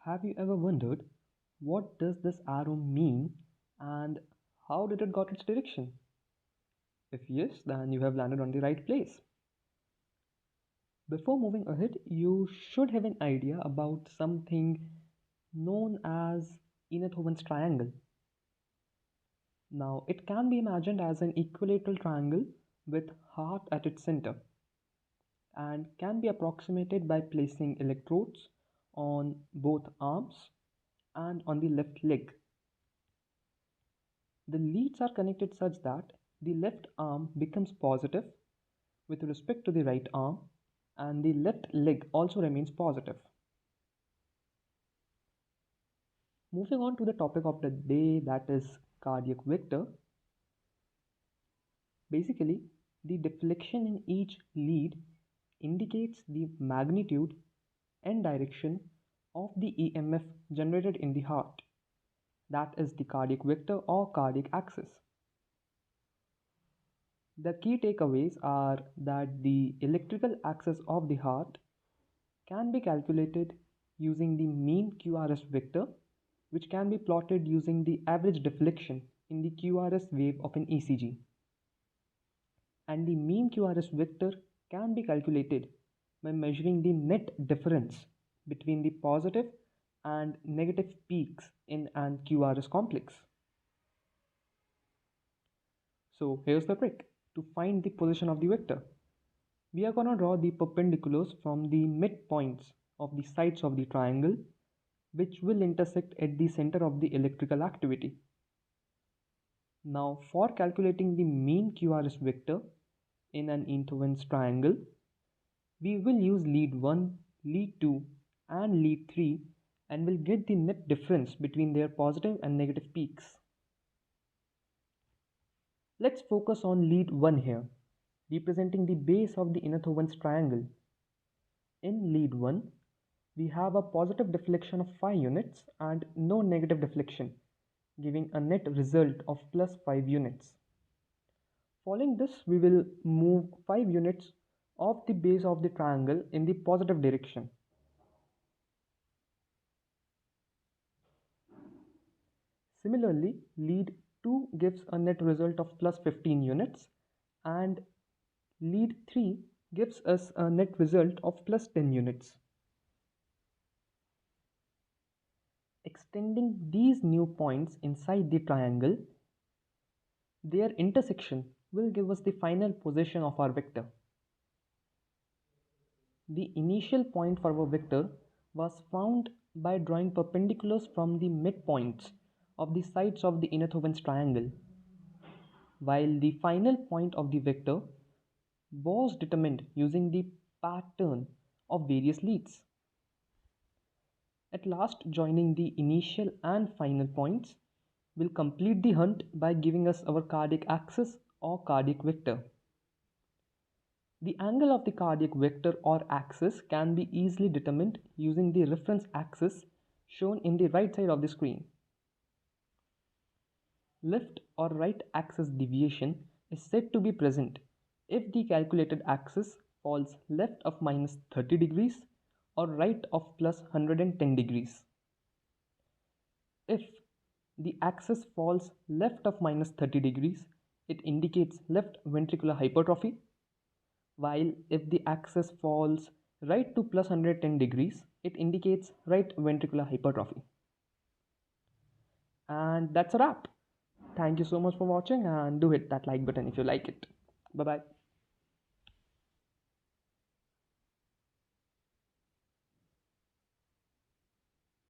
Have you ever wondered what does this arrow mean and how did it got its direction? If yes, then you have landed on the right place. Before moving ahead, you should have an idea about something known as Einthoven's triangle. Now, it can be imagined as an equilateral triangle with heart at its center and can be approximated by placing electrodes on both arms and on the left leg. The leads are connected such that the left arm becomes positive with respect to the right arm and the left leg also remains positive. Moving on to the topic of the day, that is cardiac vector. Basically, the deflection in each lead indicates the magnitude and direction of the EMF generated in the heart. That is the cardiac vector or cardiac axis. The key takeaways are that the electrical axis of the heart can be calculated using the mean QRS vector, which can be plotted using the average deflection in the QRS wave of an ECG. And the mean QRS vector can be calculated by measuring the net difference between the positive and negative peaks in an QRS complex. So here's the trick. To find the position of the vector, we are going to draw the perpendiculars from the midpoints of the sides of the triangle, which will intersect at the center of the electrical activity. Now, for calculating the mean QRS vector in an Einthoven's triangle, we will use lead 1, lead 2 and lead 3 and will get the net difference between their positive and negative peaks. Let's focus on lead 1 here, representing the base of the Einthoven's triangle. In lead 1, we have a positive deflection of 5 units and no negative deflection, giving a net result of plus 5 units. Following this, we will move 5 units of the base of the triangle in the positive direction. Similarly, lead 2 gives a net result of plus 15 units and lead 3 gives us a net result of plus 10 units. Extending these new points inside the triangle, their intersection will give us the final position of our vector. The initial point for our vector was found by drawing perpendiculars from the midpoints of the sides of the Einthoven's triangle, while the final point of the vector was determined using the pattern of various leads. At last, joining the initial and final points will complete the hunt by giving us our cardiac axis or cardiac vector. The angle of the cardiac vector or axis can be easily determined using the reference axis shown in the right side of the screen. Left or right axis deviation is said to be present if the calculated axis falls left of minus 30 degrees or right of plus 110 degrees. If the axis falls left of minus 30 degrees, it indicates left ventricular hypertrophy, while if the axis falls right to plus 110 degrees, it indicates right ventricular hypertrophy. And that's a wrap. Thank you so much for watching and do hit that like button if you like it. Bye bye.